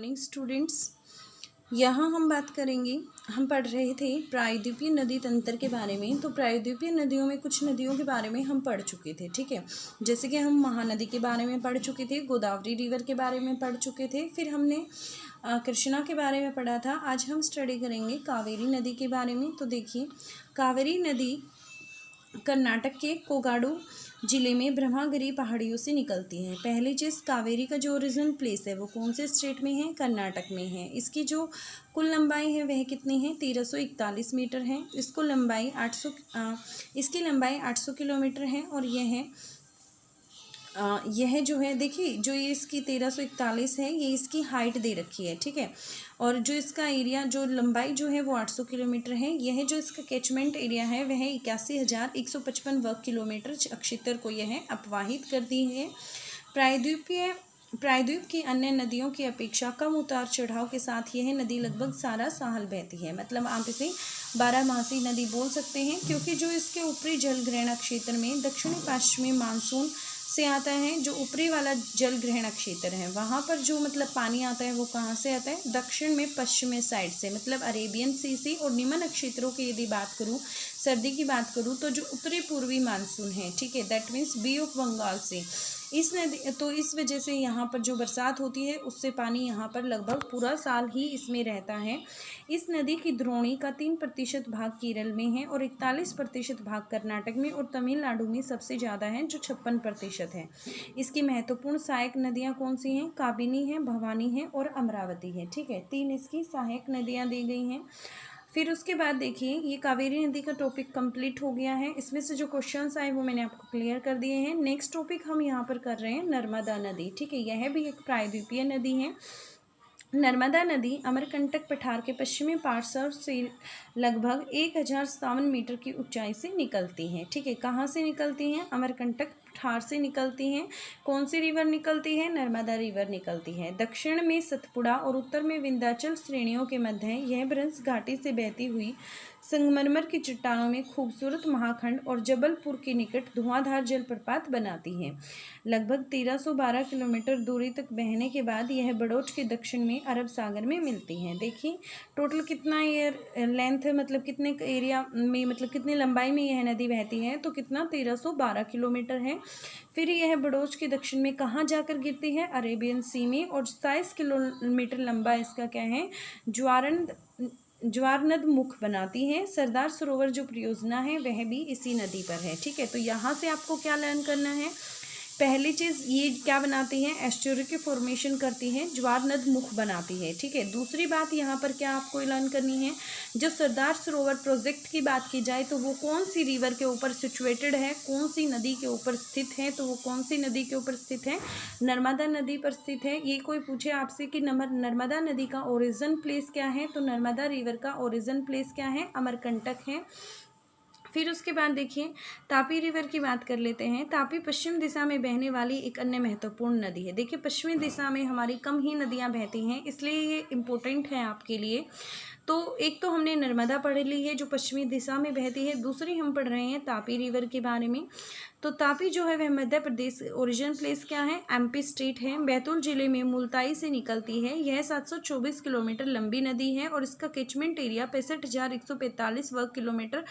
Morning students. यहाँ हम बात करेंगे, हम पढ़ रहे थे प्रायद्वीपीय नदी तंत्र के बारे में। तो प्रायद्वीपीय नदियों में कुछ नदियों के बारे में हम पढ़ चुके थे, ठीक है। जैसे कि हम महानदी के बारे में पढ़ चुके थे, गोदावरी रिवर के बारे में पढ़ चुके थे, फिर हमने कृष्णा के बारे में पढ़ा था। आज हम स्टडी करेंगे कावेरी नदी के बारे में। तो देखिए, कावेरी नदी कर्नाटक के कोगाडू जिले में ब्रह्मगिरी पहाड़ियों से निकलती है। पहली चीज़, कावेरी का जो ओरिजिन प्लेस है वो कौन से स्टेट में है? कर्नाटक में है। इसकी जो कुल लंबाई है वह कितनी है? 1341 मीटर है। इसकी लंबाई 800 किलोमीटर है। और यह जो है, देखिए, जो ये इसकी 1341 है, ये इसकी हाइट दे रखी है, ठीक है। और जो इसका एरिया, जो लंबाई जो है वो 800 किलोमीटर है। यह जो इसका कैचमेंट एरिया है वह 81,155 वर्ग किलोमीटर क्षेत्र को यह अपवाहित करती है। प्रायद्वीप की अन्य नदियों की अपेक्षा कम उतार चढ़ाव के साथ यह नदी लगभग सारा साल बहती है। मतलब आप इसे 12मासी नदी बोल सकते हैं, क्योंकि जो इसके ऊपरी जल ग्रहण क्षेत्र में दक्षिणी पश्चिमी मानसून से आता है। जो ऊपरी वाला जल ग्रहण क्षेत्र है वहाँ पर जो मतलब पानी आता है वो कहाँ से आता है? दक्षिण में पश्चिमी साइड से, मतलब अरेबियन सी से। और निम्न क्षेत्रों की यदि बात करूँ, सर्दी की बात करूँ, तो जो उत्तरी पूर्वी मानसून है, ठीक है, that means Bay of Bengal से। इस वजह से यहाँ पर जो बरसात होती है उससे पानी यहाँ पर लगभग पूरा साल ही इसमें रहता है। इस नदी की द्रोणी का 3% भाग केरल में है और 41% भाग कर्नाटक में और तमिलनाडु में सबसे ज़्यादा है, जो 56% है। इसकी महत्वपूर्ण सहायक नदियाँ कौन सी हैं? काबिनी है, भवानी है और अमरावती है, ठीक है। 3 इसकी सहायक नदियाँ दी गई हैं। फिर उसके बाद देखिए, ये कावेरी नदी का टॉपिक कंप्लीट हो गया है। इसमें से जो क्वेश्चंस आए वो मैंने आपको क्लियर कर दिए हैं। नेक्स्ट टॉपिक हम यहाँ पर कर रहे हैं नर्मदा नदी, ठीक है। यह भी एक प्रायद्वीपीय नदी है। नर्मदा नदी अमरकंटक पठार के पश्चिमी पार्श्व से लगभग 1057 मीटर की ऊंचाई से निकलती है, ठीक है। कहाँ से निकलती हैं? अमरकंटक पठार से निकलती हैं। कौन सी रिवर निकलती है? नर्मदा रिवर निकलती है। दक्षिण में सतपुड़ा और उत्तर में विंध्याचल श्रेणियों के मध्य है। यह ब्रह्मस घाटी से बहती हुई संगमरमर की चट्टानों में खूबसूरत महाखंड और जबलपुर के निकट धुआंधार जलप्रपात बनाती है। लगभग 1312 किलोमीटर दूरी तक बहने के बाद यह बड़ौच के दक्षिण में अरब सागर में मिलती है। देखिए, टोटल कितना एयर लेंथ है, मतलब कितने एरिया में, मतलब कितनी लंबाई में यह नदी बहती है, तो कितना 1312 किलोमीटर है। फिर यह बड़ौच के दक्षिण में कहाँ जाकर गिरती है? अरेबियन सी में। और 27 किलोमीटर लंबा इसका क्या है? ज्वारनद मुख बनाती है। सरदार सरोवर जो परियोजना है वह भी इसी नदी पर है, ठीक है। तो यहाँ से आपको क्या लर्न करना है? पहली चीज़, ये क्या बनाती है? एस्चुरी की फॉर्मेशन करती है, ज्वारनद मुख बनाती है, ठीक है। दूसरी बात यहाँ पर क्या आपको लर्न करनी है? जो सरदार सरोवर प्रोजेक्ट की बात की जाए तो वो कौन सी रिवर के ऊपर सिचुएटेड है, कौन सी नदी के ऊपर स्थित है? तो वो कौन सी नदी के ऊपर स्थित है? नर्मदा नदी पर स्थित है। ये कोई पूछे आपसे कि नर्मदा नदी का ओरिजिन प्लेस क्या है, तो नर्मदा रिवर का ओरिजिन प्लेस क्या है? अमरकंटक है। फिर उसके बाद देखिए, तापी रिवर की बात कर लेते हैं। तापी पश्चिम दिशा में बहने वाली एक अन्य महत्वपूर्ण नदी है। देखिए, पश्चिमी दिशा में हमारी कम ही नदियां बहती हैं, इसलिए ये इम्पोर्टेंट है आपके लिए। तो एक तो हमने नर्मदा पढ़ ली है जो पश्चिमी दिशा में बहती है, दूसरी हम पढ़ रहे हैं तापी रिवर के बारे में। तो तापी जो है वह मध्य प्रदेश, ओरिजिन प्लेस क्या है? एमपी स्टेट है। बैतूल जिले में मुल्ताई से निकलती है। यह 724 किलोमीटर लंबी नदी है और इसका कैचमेंट एरिया 65,145 वर्ग किलोमीटर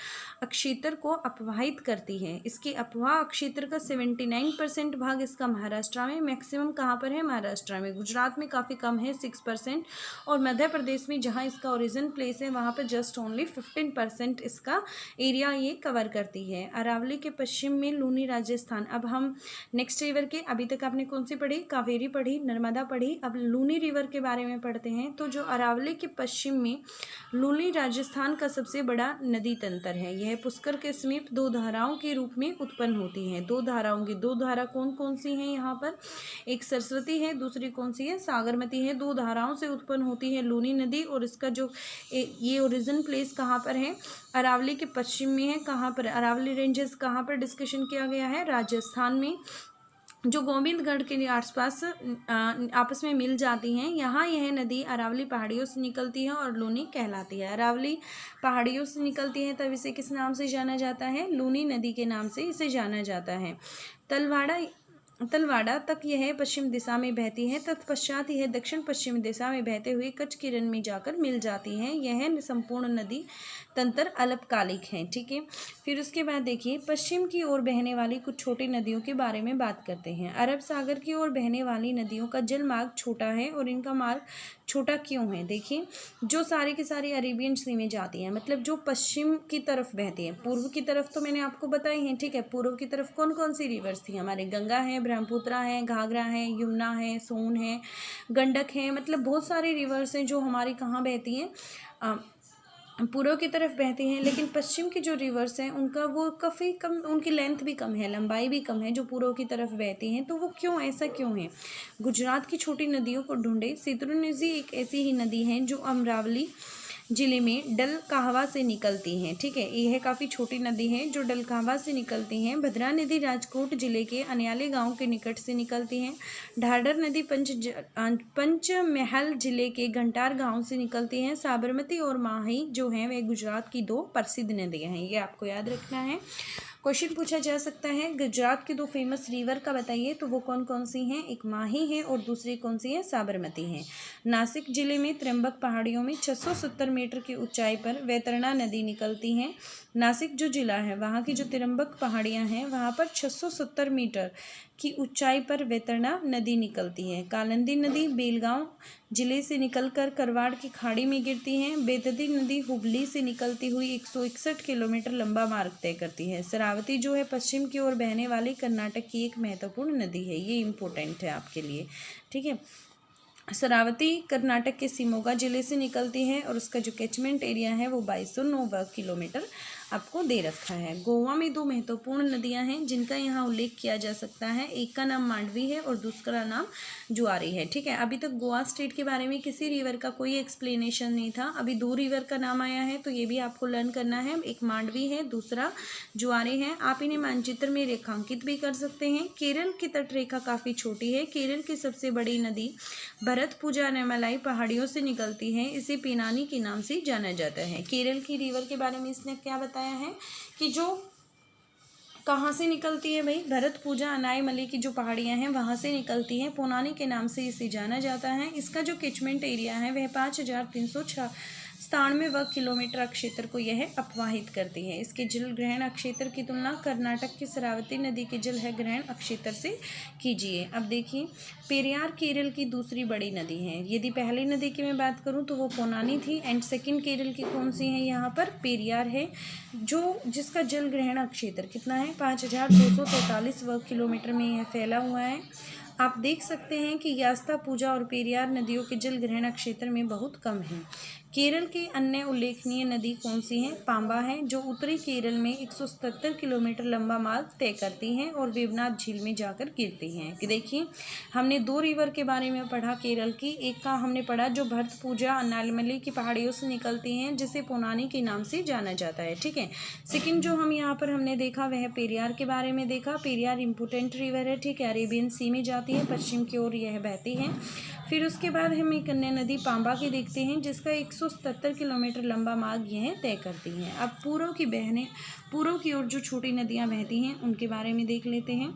क्षेत्र को अपवाहित करती है। इसके अपवाह क्षेत्र का 79% भाग इसका महाराष्ट्र में, मैक्सिमम कहाँ पर है? महाराष्ट्र में। गुजरात में काफ़ी कम है, 6%। और मध्य प्रदेश में जहाँ इसका ओरिजिन प्लेस है वहाँ पर जस्ट ओनली 15% इसका एरिया ये कवर करती है। अरावली के पश्चिम में लूनी राजस्थान। अब हम नेक्स्ट रिवर के, अभी तक आपने कौन सी पढ़ी? कावेरी पढ़ी, नर्मदा पढ़ी, अब लूनी रिवर के बारे में पढ़ते हैं। तो जो अरावली के पश्चिम में लूनी राजस्थान का सबसे बड़ा नदी तंत्र है। यह पुष्कर के समीप दो धाराओं के रूप में उत्पन्न होती हैं। दो धाराओं की, दो धारा कौन कौन सी हैं यहाँ पर? एक सरस्वती है, दूसरी कौन सी है? सागरमती है। दो धाराओं से उत्पन्न होती है लूनी नदी। और इसका जो ये ओरिजिन प्लेस कहाँ पर है? अरावली के पश्चिम में है। कहाँ पर? अरावली रेंजेस कहाँ पर डिस्कशन किया गया है? राजस्थान में, जो गोविंदगढ़ के आसपास आपस में मिल जाती हैं। यहाँ यह नदी अरावली पहाड़ियों से निकलती है और लूनी कहलाती है। अरावली पहाड़ियों से निकलती है, तब इसे किस नाम से जाना जाता है? लूनी नदी के नाम से इसे जाना जाता है। तलवाड़ा तलवाड़ा तक यह पश्चिम दिशा में बहती है, तत्पश्चात यह दक्षिण पश्चिम दिशा में बहते हुए कच्छ की रन में जाकर मिल जाती हैं। यह संपूर्ण नदी तंत्र अल्पकालिक है। ठीक है, फिर उसके बाद देखिए पश्चिम की ओर बहने वाली कुछ छोटी नदियों के बारे में बात करते हैं। अरब सागर की ओर बहने वाली नदियों का जल मार्ग छोटा है, और इनका मार्ग छोटा क्यों है? देखिए, जो सारी की सारी अरेबियन सी में जाती हैं, मतलब जो पश्चिम की तरफ बहती हैं। पूर्व की तरफ तो मैंने आपको बताई हैं, ठीक है। पूर्व की तरफ कौन कौन सी रिवर्स थी हमारे? गंगा है, ब्रह्मपुत्रा है, घाघरा है, यमुना है, सोन है, गंडक है, मतलब बहुत सारी रिवर्स हैं जो हमारी कहाँ बहती हैं, पूर्व की तरफ बहती हैं। लेकिन पश्चिम की जो रिवर्स हैं उनका वो काफ़ी कम, उनकी लेंथ भी कम है, लंबाई भी कम है जो पूर्व की तरफ बहती हैं। तो वो क्यों, ऐसा क्यों है? गुजरात की छोटी नदियों को ढूंढे। सेतुरुनिजी एक ऐसी ही नदी है जो अमरावली जिले में डल कहवा से निकलती हैं। ठीक है, यह काफ़ी छोटी नदी है जो डल कहवा से निकलती हैं। भद्रा नदी राजकोट जिले के अनियाली गांव के निकट से निकलती हैं। ढाढर नदी पंचमहल जिले के घंटार गांव से निकलती हैं। साबरमती और माही जो हैं वे गुजरात की दो प्रसिद्ध नदियां हैं, ये आपको याद रखना है। क्वेश्चन पूछा जा सकता है गुजरात की दो फेमस रिवर का बताइए, तो वो कौन कौन सी हैं? एक माही है और दूसरी कौन सी है? साबरमती है। नासिक जिले में त्र्यंबक पहाड़ियों में 670 मीटर की ऊंचाई पर वैतरणा नदी निकलती है। नासिक जो जिला है वहाँ की जो त्र्यंबक पहाड़ियाँ हैं वहाँ पर 670 मीटर की ऊंचाई पर वैतरणा नदी निकलती है। कालिंदी नदी बेलगांव जिले से निकलकर करवाड़ की खाड़ी में गिरती है। बेतडी नदी हुबली से निकलती हुई 161 किलोमीटर लंबा मार्ग तय करती है। शरावती जो है पश्चिम की ओर बहने वाली कर्नाटक की एक महत्वपूर्ण नदी है, ये इम्पोर्टेंट है आपके लिए। ठीक है, शरावती कर्नाटक के शिमोगा जिले से निकलती है और उसका जो कैचमेंट एरिया है वो 2209 वर्ग किलोमीटर आपको दे रखा है। गोवा में दो महत्वपूर्ण नदियां हैं जिनका यहाँ उल्लेख किया जा सकता है। एक का नाम मांडवी है और दूसरा नाम जुआरी है। ठीक है, अभी तक गोवा स्टेट के बारे में किसी रिवर का कोई एक्सप्लेनेशन नहीं था, अभी दो रिवर का नाम आया है तो ये भी आपको लर्न करना है। एक मांडवी है, दूसरा जुआरी है। आप इन्हें मानचित्र में रेखांकित भी कर सकते हैं। केरल की तट रेखा काफ़ी छोटी है। केरल की सबसे बड़ी नदी भरतपुजा नेमालाई पहाड़ियों से निकलती है, इसे पेनानी के नाम से जाना जाता है। केरल की रिवर के बारे में इसने क्या बताया है कि जो कहाँ से निकलती है भाई? भरतपुजा अनायमली की जो पहाड़ियाँ हैं वहाँ से निकलती हैं, पोनानी के नाम से इसे जाना जाता है। इसका जो कैचमेंट एरिया है वह 5397 वर्ग किलोमीटर क्षेत्र को यह अपवाहित करती है। इसके जल ग्रहण क्षेत्र की तुलना कर्नाटक की शरावती नदी के जल ग्रहण क्षेत्र से कीजिए। अब देखिए, पेरियार केरल की दूसरी बड़ी नदी है। यदि पहली नदी की मैं बात करूं तो वो पोनानी थी, एंड सेकंड केरल की कौन सी है? यहाँ पर पेरियार है, जो जिसका जल ग्रहण क्षेत्र कितना है? 5243 वर्ग किलोमीटर में यह फैला हुआ है। आप देख सकते हैं कि यास्ता, पूजा और पेरियार नदियों के जल ग्रहण क्षेत्र में बहुत कम है। केरल की अन्य उल्लेखनीय नदी कौन सी है? पांबा है, जो उत्तरी केरल में 177 किलोमीटर लंबा मार्ग तय करती हैं और वेवनाथ झील में जाकर गिरती हैं। कि देखिए, हमने दो रिवर के बारे में पढ़ा केरल की। एक का हमने पढ़ा जो भरतपुजा अनायमली की पहाड़ियों से निकलती हैं, जिसे पोनानी के नाम से जाना जाता है। ठीक है, सेकंड जो हम यहाँ पर हमने देखा वह पेरियार के बारे में देखा। पेरियार इंपोर्टेंट रिवर है, ठीक है, अरेबियन सी में जाती है, पश्चिम की ओर यह बहती है। फिर उसके बाद हम एक अन्य नदी पांबा की देखते हैं, जिसका 177 किलोमीटर लंबा मार्ग यह तय करती हैं। अब पूर्व की ओर जो छोटी नदियां बहती हैं उनके बारे में देख लेते हैं।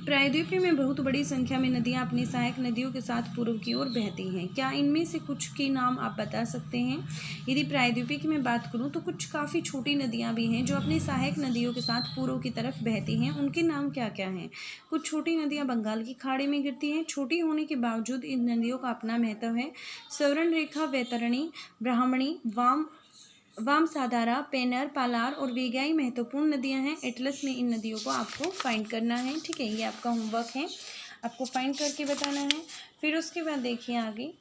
प्रायद्वीप में बहुत बड़ी संख्या में नदियां अपनी सहायक नदियों के साथ पूर्व की ओर बहती हैं। क्या इनमें से कुछ के नाम आप बता सकते हैं? यदि प्रायद्वीप की मैं बात करूं तो कुछ काफ़ी छोटी नदियां भी हैं जो अपनी सहायक नदियों के साथ पूर्व की तरफ बहती हैं। उनके नाम क्या क्या हैं? कुछ छोटी नदियां बंगाल की खाड़ी में गिरती हैं। छोटी होने के बावजूद इन नदियों का अपना महत्व है। सवर्ण रेखा, वैतरणी, ब्राह्मणी, वामसाधारा, पेनर, पालार और वेगाई महत्वपूर्ण नदियां हैं। एटलस में इन नदियों को आपको फाइंड करना है। ठीक है, ये आपका होमवर्क है, आपको फाइंड करके बताना है। फिर उसके बाद देखिए आगे,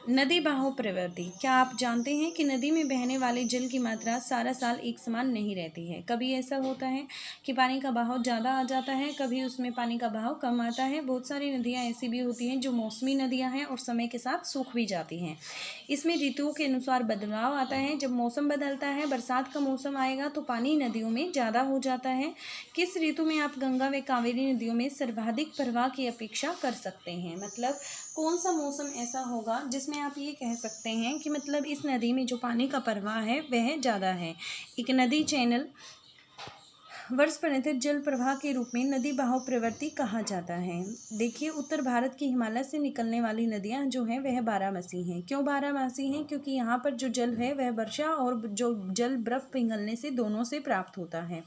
नदी बहाव प्रवृत्ति। क्या आप जानते हैं कि नदी में बहने वाले जल की मात्रा सारा साल एक समान नहीं रहती है? कभी ऐसा होता है कि पानी का बहाव ज़्यादा आ जाता है, कभी उसमें पानी का बहाव कम आता है। बहुत सारी नदियाँ ऐसी भी होती हैं जो मौसमी नदियाँ हैं और समय के साथ सूख भी जाती हैं। इसमें ऋतुओं के अनुसार बदलाव आता है। जब मौसम बदलता है, बरसात का मौसम आएगा तो पानी नदियों में ज़्यादा हो जाता है। किस ऋतु में आप गंगा व कावेरी नदियों में सर्वाधिक प्रवाह की अपेक्षा कर सकते हैं? मतलब कौन सा मौसम ऐसा होगा जिसमें आप ये कह सकते हैं कि मतलब इस नदी में जो पानी का प्रवाह है वह ज़्यादा है? एक नदी चैनल वर्ष परिणत जल प्रवाह के रूप में नदी बहाव प्रवृत्ति कहा जाता है। देखिए, उत्तर भारत की हिमालय से निकलने वाली नदियां जो हैं वह बारहमासी हैं। क्यों बारहमासी हैं? क्योंकि यहाँ पर जो जल है वह वर्षा और जो जल बर्फ पिघलने से दोनों से प्राप्त होता है।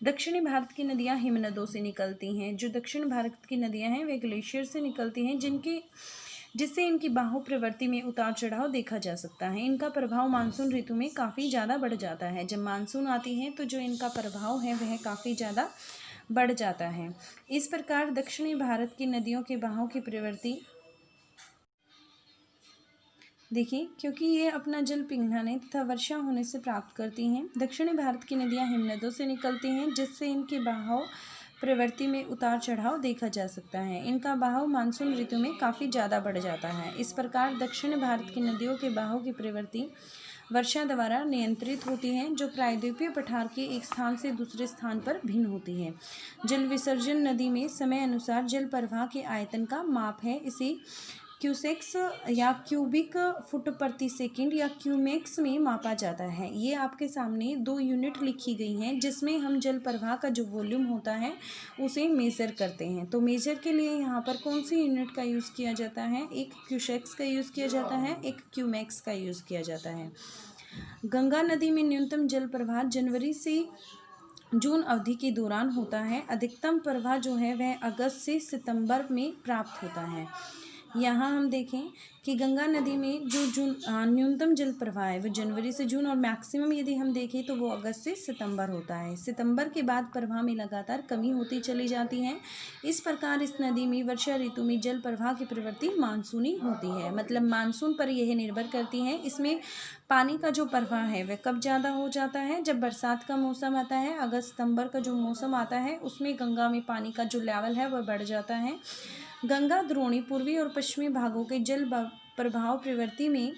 दक्षिणी भारत की नदियाँ हिमनदों से निकलती हैं। जो दक्षिण भारत की नदियाँ हैं वे ग्लेशियर से निकलती हैं, जिससे इनकी बाहु प्रवृत्ति में उतार चढ़ाव देखा जा सकता है। इनका प्रभाव मानसून ऋतु में काफ़ी ज़्यादा बढ़ जाता है। जब मानसून आती है तो जो इनका प्रभाव है वह काफ़ी ज़्यादा बढ़ जाता है। इस प्रकार दक्षिणी भारत की नदियों के बहाव की प्रवृत्ति देखिए, क्योंकि ये अपना जल पिघलाने तथा वर्षा होने से प्राप्त करती हैं। दक्षिणी भारत की नदियाँ हिमनदों से निकलती हैं, जिससे इनके बहाव प्रवृत्ति में उतार चढ़ाव देखा जा सकता है। इनका बहाव मानसून ऋतु में काफ़ी ज़्यादा बढ़ जाता है। इस प्रकार दक्षिण भारत की नदियों के बहाव की प्रवृत्ति वर्षा द्वारा नियंत्रित होती है, जो प्रायद्वीपीय पठार के एक स्थान से दूसरे स्थान पर भिन्न होती है। जल विसर्जन नदी में समय अनुसार जल प्रवाह के आयतन का माप है। इसे क्यूसेक्स या क्यूबिक फुट प्रति सेकंड या क्यूमेक्स में मापा जाता है। ये आपके सामने 2 यूनिट लिखी गई हैं, जिसमें हम जल प्रवाह का जो वॉल्यूम होता है उसे मेज़र करते हैं। तो मेज़र के लिए यहाँ पर कौन सी यूनिट का यूज़ किया जाता है? एक क्यूसेक्स का यूज़ किया जाता है, एक क्यूमेक्स का यूज़ किया जाता है। गंगा नदी में न्यूनतम जल प्रवाह जनवरी से जून अवधि के दौरान होता है। अधिकतम प्रवाह जो है वह अगस्त से सितंबर में प्राप्त होता है। यहाँ हम देखें कि गंगा नदी में जो न्यूनतम जल प्रवाह है वो जनवरी से जून और मैक्सिमम यदि हम देखें तो वो अगस्त से सितंबर होता है। सितंबर के बाद प्रवाह में लगातार कमी होती चली जाती है। इस प्रकार इस नदी में वर्षा ऋतु में जल प्रवाह की प्रवृत्ति मानसूनी होती है, मतलब मानसून पर यह निर्भर करती है। इसमें पानी का जो प्रवाह है वह कब ज़्यादा हो जाता है? जब बरसात का मौसम आता है, अगस्त सितंबर का जो मौसम आता है उसमें गंगा में पानी का जो लेवल है वह बढ़ जाता है। गंगा द्रोणी पूर्वी और पश्चिमी भागों के जल प्रभाव प्रवृत्ति में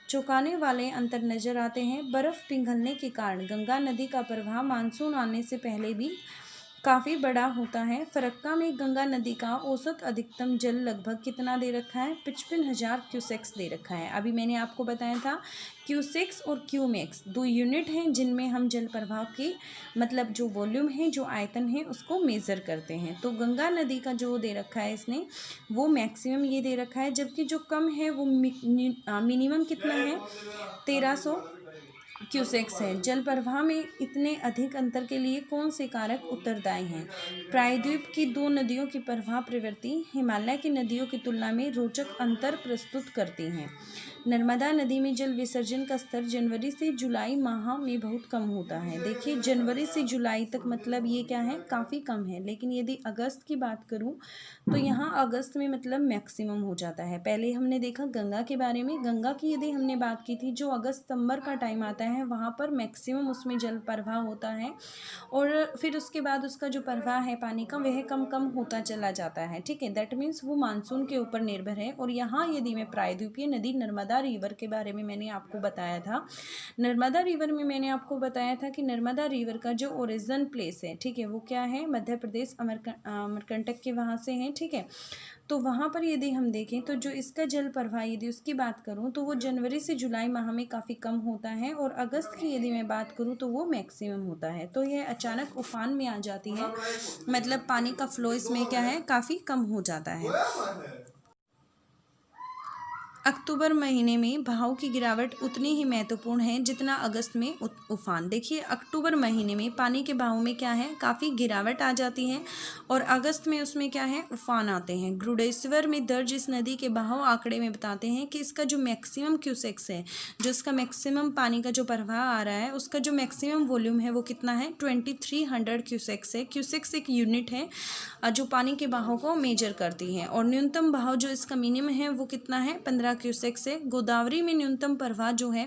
चौंकाने वाले अंतर नजर आते हैं। बर्फ पिघलने के कारण गंगा नदी का प्रवाह मानसून आने से पहले भी काफ़ी बड़ा होता है। फरक्का में गंगा नदी का औसत अधिकतम जल लगभग कितना दे रखा है? 55,000 क्यूसेक्स दे रखा है। अभी मैंने आपको बताया था क्यूसेक्स और क्यूमेक्स 2 यूनिट हैं, जिनमें हम जल प्रवाह की मतलब जो वॉल्यूम है, जो आयतन है, उसको मेज़र करते हैं। तो गंगा नदी का जो दे रखा है इसने वो मैक्सिमम ये दे रखा है, जबकि जो कम है वो मिनिमम कितना है? 1300 क्यूसेक्स है। जल प्रवाह में इतने अधिक अंतर के लिए कौन से कारक उत्तरदायी हैं? प्रायद्वीप की 2 नदियों की प्रवाह प्रवृत्ति हिमालय की नदियों की तुलना में रोचक अंतर प्रस्तुत करती हैं। नर्मदा नदी में जल विसर्जन का स्तर जनवरी से जुलाई माह में बहुत कम होता है। देखिए, जनवरी से जुलाई तक मतलब ये क्या है? काफ़ी कम है। लेकिन यदि अगस्त की बात करूँ तो यहाँ अगस्त में मतलब मैक्सिमम हो जाता है। पहले हमने देखा गंगा के बारे में, गंगा की यदि हमने बात की थी, जो अगस्त सितंबर का टाइम आता है वहाँ पर मैक्सिमम उसमें जल प्रवाह होता है, और फिर उसके बाद उसका जो प्रवाह है पानी का वह कम कम होता चला जाता है। ठीक है, दैट मीन्स वो मानसून के ऊपर निर्भर है। और यहाँ यदि मैं प्रायद्वीपीय नदी नर्मदा रिवर के बारे में मैंने आपको बताया था, नर्मदा रिवर में मैंने आपको बताया था कि नर्मदा रिवर का जो ओरिजिन प्लेस है, ठीक है, वो क्या है? मध्य प्रदेश अमरकंटक के वहाँ से है। ठीक है, तो वहाँ पर यदि हम देखें तो जो इसका जल प्रवाह यदि उसकी बात करूँ तो वो जनवरी से जुलाई माह में काफ़ी कम होता है, और अगस्त की यदि मैं बात करूँ तो वो मैक्सिमम होता है। तो यह अचानक उफान में आ जाती है, मतलब पानी का फ्लो इसमें क्या है? काफ़ी कम हो जाता है। अक्टूबर महीने में बहाव की गिरावट उतनी ही महत्वपूर्ण है जितना अगस्त में उफान। देखिए, अक्टूबर महीने में पानी के बहाव में क्या है? काफ़ी गिरावट आ जाती है, और अगस्त में उसमें क्या है? उफान आते हैं। गुरुदेश्वर में दर्ज इस नदी के बहाव आंकड़े में बताते हैं कि इसका जो मैक्सिमम क्यूसेक्स है, जो इसका मैक्सिमम पानी का जो प्रवाह आ रहा है, उसका जो मैक्सिमम वॉल्यूम है वो कितना है? 2300 क्यूसेक्स है। क्यूसेक्स एक यूनिट है जो पानी के बहाव को मेजर करती है, और न्यूनतम बहाव जो इसका मिनिमम है वो कितना है? 15 क्यूसेक्स है। गोदावरी में न्यूनतम प्रवाह जो है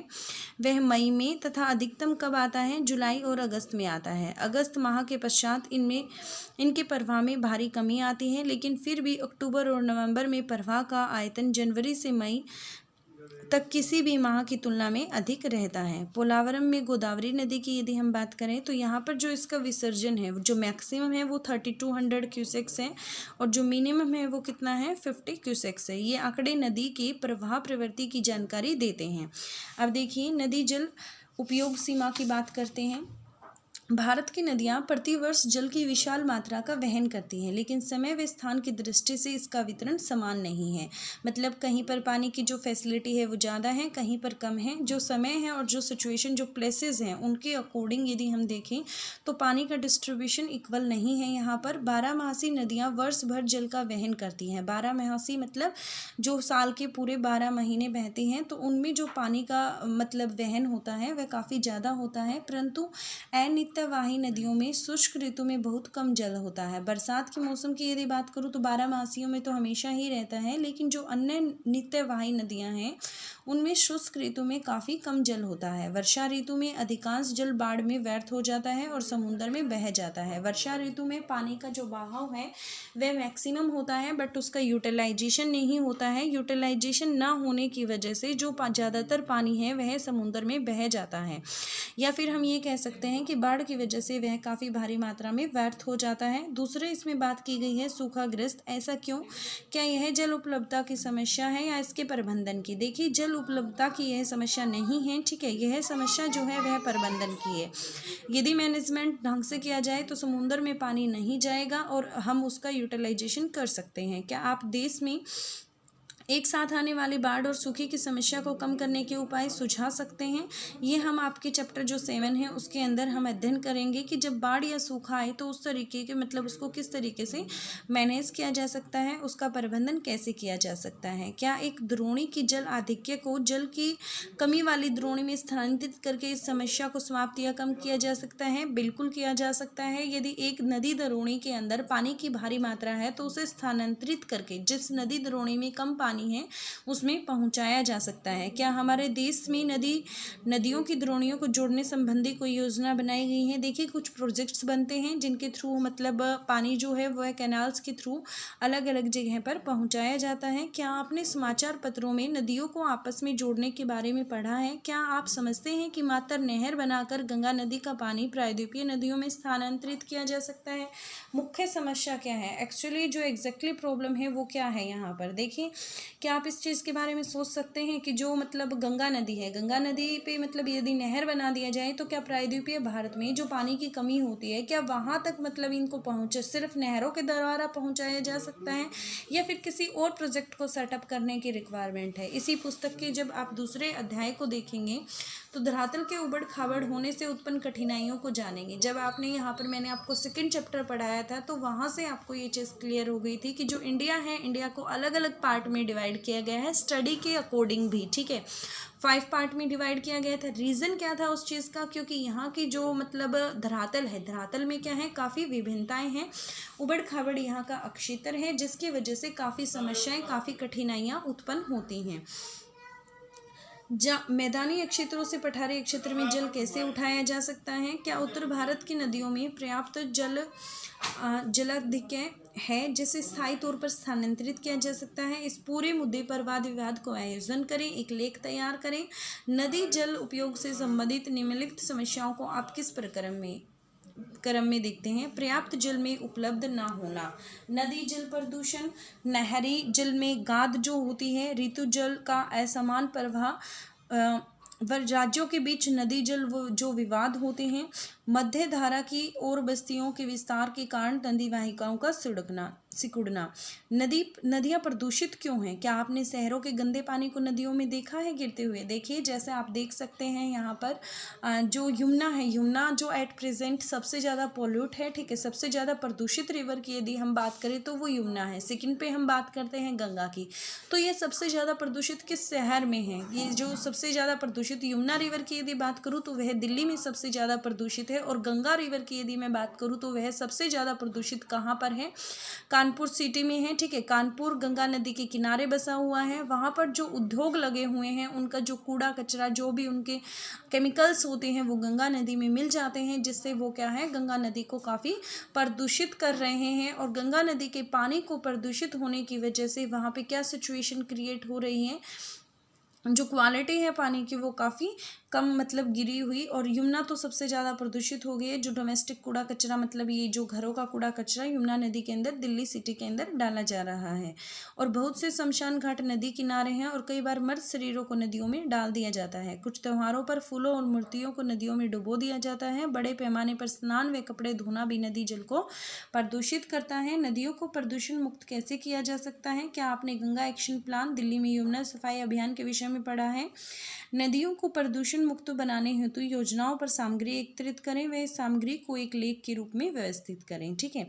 वह मई में तथा अधिकतम कब आता है? जुलाई और अगस्त में आता है। अगस्त माह के पश्चात इनके प्रवाह में भारी कमी आती है, लेकिन फिर भी अक्टूबर और नवंबर में प्रवाह का आयतन जनवरी से मई तक किसी भी माह की तुलना में अधिक रहता है। पोलावरम में गोदावरी नदी की यदि हम बात करें तो यहाँ पर जो इसका विसर्जन है, जो मैक्सिमम है वो 3200 क्यूसेक्स है, और जो मिनिमम है वो कितना है? 50 क्यूसेक्स है। ये आंकड़े नदी की प्रवाह प्रवृत्ति की जानकारी देते हैं। अब देखिए, नदी जल उपयोग सीमा की बात करते हैं। भारत की नदियाँ प्रतिवर्ष जल की विशाल मात्रा का वहन करती हैं, लेकिन समय व स्थान की दृष्टि से इसका वितरण समान नहीं है। मतलब कहीं पर पानी की जो फैसिलिटी है वो ज़्यादा है, कहीं पर कम है। जो समय है और जो सिचुएशन, जो प्लेसेस हैं, उनके अकॉर्डिंग यदि हम देखें तो पानी का डिस्ट्रीब्यूशन इक्वल नहीं है। यहाँ पर बारहमासी नदियाँ वर्ष भर जल का वहन करती हैं। बारहमासी मतलब जो साल के पूरे 12 महीने बहती हैं, तो उनमें जो पानी का मतलब वहन होता है वह काफ़ी ज़्यादा होता है। परंतु अनित्यवाही नदियों में शुष्क ऋतु में बहुत कम जल होता है। बरसात के मौसम की यदि बात करूँ तो बारहमासियों में तो हमेशा ही रहता है, लेकिन जो अन्य नित्यवाही नदियाँ हैं उनमें शुष्क ऋतु में काफ़ी कम जल होता है। वर्षा ऋतु में अधिकांश जल बाढ़ में व्यर्थ हो जाता है और समुद्र में बह जाता है। वर्षा ऋतु में पानी का जो बहाव है वह मैक्सिमम होता है, बट उसका यूटिलाइजेशन नहीं होता है। यूटिलाइजेशन ना होने की वजह से जो ज़्यादातर पानी है वह समुद्र में बह जाता है, या फिर हम ये कह सकते हैं कि बाढ़ की वजह से वह काफ़ी भारी मात्रा में व्यर्थ हो जाता है। दूसरे इसमें बात की गई है सूखाग्रस्त। ऐसा क्यों? क्या यह जल उपलब्धता की समस्या है या इसके प्रबंधन की? देखिए, जल उपलब्धता की यह समस्या नहीं है, ठीक है। यह समस्या जो है वह प्रबंधन की है। यदि मैनेजमेंट ढंग से किया जाए तो समुद्र में पानी नहीं जाएगा और हम उसका यूटिलाइजेशन कर सकते हैं। क्या आप देश में एक साथ आने वाली बाढ़ और सूखे की समस्या को कम करने के उपाय सुझा सकते हैं? ये हम आपके चैप्टर जो 7 है उसके अंदर हम अध्ययन करेंगे कि जब बाढ़ या सूखा आए तो उस तरीके के मतलब उसको किस तरीके से मैनेज किया जा सकता है, उसका प्रबंधन कैसे किया जा सकता है। क्या एक द्रोणी की जल आधिक्य को जल की कमी वाली द्रोणी में स्थानांतरित करके इस समस्या को समाप्त या कम किया जा सकता है? बिल्कुल किया जा सकता है। यदि एक नदी द्रोणी के अंदर पानी की भारी मात्रा है तो उसे स्थानांतरित करके जिस नदी द्रोणी में कम पानी है उसमें पहुंचाया जा सकता है। क्या हमारे देश में नदियों की द्रोणियों को जोड़ने संबंधी कोई योजना बनाई गई है? देखिए, कुछ प्रोजेक्ट्स बनते हैं जिनके थ्रू मतलब पानी जो है वह कैनाल्स के थ्रू अलग अलग जगह पर पहुंचाया जाता है। क्या आपने समाचार पत्रों में नदियों को आपस में जोड़ने के बारे में पढ़ा है? क्या आप समझते हैं कि मात्र नहर बनाकर गंगा नदी का पानी प्रायद्वीपीय नदियों में स्थानांतरित किया जा सकता है? मुख्य समस्या क्या है? एक्चुअली जो एग्जैक्टली प्रॉब्लम है वो क्या है यहाँ पर? देखिए, क्या आप इस चीज़ के बारे में सोच सकते हैं कि जो मतलब गंगा नदी है, गंगा नदी पे मतलब यदि नहर बना दिया जाए तो क्या प्रायद्वीपीय भारत में जो पानी की कमी होती है क्या वहाँ तक मतलब इनको पहुँचे सिर्फ नहरों के द्वारा पहुँचाया जा सकता है, या फिर किसी और प्रोजेक्ट को सेटअप करने की रिक्वायरमेंट है? इसी पुस्तक के जब आप दूसरे अध्याय को देखेंगे तो धरातल के उबड़ खाबड़ होने से उत्पन्न कठिनाइयों को जानेंगे। जब आपने यहाँ पर मैंने आपको सेकंड चैप्टर पढ़ाया था तो वहाँ से आपको ये चीज़ क्लियर हो गई थी कि जो इंडिया है, इंडिया को अलग अलग पार्ट में डिवाइड किया गया है स्टडी के अकॉर्डिंग भी, ठीक है। 5 पार्ट में डिवाइड किया गया था। रीज़न क्या था उस चीज़ का? क्योंकि यहाँ की जो मतलब धरातल है, धरातल में क्या है, काफ़ी विभिन्नताएं हैं। उबड़ खाबड़ यहाँ का क्षेत्र है जिसकी वजह से काफ़ी समस्याएं, काफ़ी कठिनाइयाँ उत्पन्न होती हैं। मैदानी क्षेत्रों से पठारी क्षेत्र में जल कैसे उठाया जा सकता है? क्या उत्तर भारत की नदियों में पर्याप्त जलाधिक्य है जिसे स्थायी तौर पर स्थानांतरित किया जा सकता है? इस पूरे मुद्दे पर वाद विवाद को आयोजन करें, एक लेख तैयार करें। नदी जल उपयोग से संबंधित निम्नलिखित समस्याओं को आप किस क्रम में देखते हैं? पर्याप्त जल में उपलब्ध ना होना, नदी जल प्रदूषण, नहरी जल में गाद जो होती है, ऋतु जल का असमान प्रवाह, राज्यों के बीच नदी जल जो विवाद होते हैं, मध्य धारा की और बस्तियों के विस्तार के कारण नदी वाहिकाओं का सिकुड़ना। नदियाँ प्रदूषित क्यों हैं? क्या आपने शहरों के गंदे पानी को नदियों में देखा है गिरते हुए? देखिए, जैसे आप देख सकते हैं यहाँ पर जो यमुना है, यमुना जो एट प्रेजेंट सबसे ज़्यादा पोल्यूट है, ठीक है। सबसे ज़्यादा प्रदूषित रिवर की यदि हम बात करें तो वो यमुना है। सेकंड पे हम बात करते हैं गंगा की। तो ये सबसे ज़्यादा प्रदूषित किस शहर में है? ये जो सबसे ज़्यादा प्रदूषित यमुना रिवर की यदि बात करूँ तो वह दिल्ली में सबसे ज़्यादा प्रदूषित है, और गंगा रिवर की यदि मैं बात करूँ तो वह सबसे ज़्यादा प्रदूषित कहाँ पर है? कानपुर सिटी में है, ठीक है। कानपुर गंगा नदी के किनारे बसा हुआ है। वहाँ पर जो उद्योग लगे हुए हैं उनका जो कूड़ा कचरा, जो भी उनके केमिकल्स होते हैं वो गंगा नदी में मिल जाते हैं, जिससे वो क्या है, गंगा नदी को काफ़ी प्रदूषित कर रहे हैं। और गंगा नदी के पानी को प्रदूषित होने की वजह से वहाँ पे क्या सिचुएशन क्रिएट हो रही है, जो क्वालिटी है पानी की वो काफ़ी कम मतलब गिरी हुई, और यमुना तो सबसे ज़्यादा प्रदूषित हो गई है। जो डोमेस्टिक कूड़ा कचरा मतलब ये जो घरों का कूड़ा कचरा यमुना नदी के अंदर दिल्ली सिटी के अंदर डाला जा रहा है। और बहुत से शमशान घाट नदी किनारे हैं और कई बार मृत शरीरों को नदियों में डाल दिया जाता है। कुछ त्योहारों पर फूलों और मूर्तियों को नदियों में डुबो दिया जाता है। बड़े पैमाने पर स्नान व कपड़े धोना भी नदी जल को प्रदूषित करता है। नदियों को प्रदूषण मुक्त कैसे किया जा सकता है? क्या आपने गंगा एक्शन प्लान दिल्ली में यमुना सफाई अभियान के विषय में पढ़ा है? नदियों को प्रदूषण मुक्त बनाने हेतु योजनाओं पर सामग्री एकत्रित करें, वह सामग्री को एक लेख के रूप में व्यवस्थित करें। ठीक है,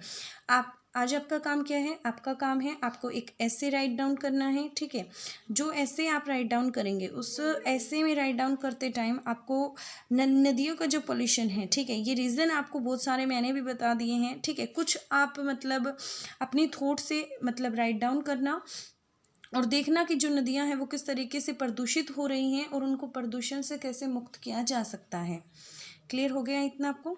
आप आज आपका काम क्या है? आपका काम है आपको एक ऐसे राइट डाउन करना है। ठीक है, जो ऐसे आप राइट डाउन करेंगे उस ऐसे में राइट डाउन करते टाइम आपको नदियों का जो पोल्यूशन है, ठीक है, ये रीज़न आपको बहुत सारे मैंने भी बता दिए हैं। ठीक है, कुछ आप मतलब अपनी थॉट से मतलब राइट डाउन करना और देखना कि जो नदियां हैं वो किस तरीके से प्रदूषित हो रही हैं और उनको प्रदूषण से कैसे मुक्त किया जा सकता है। क्लियर हो गया इतना आपको?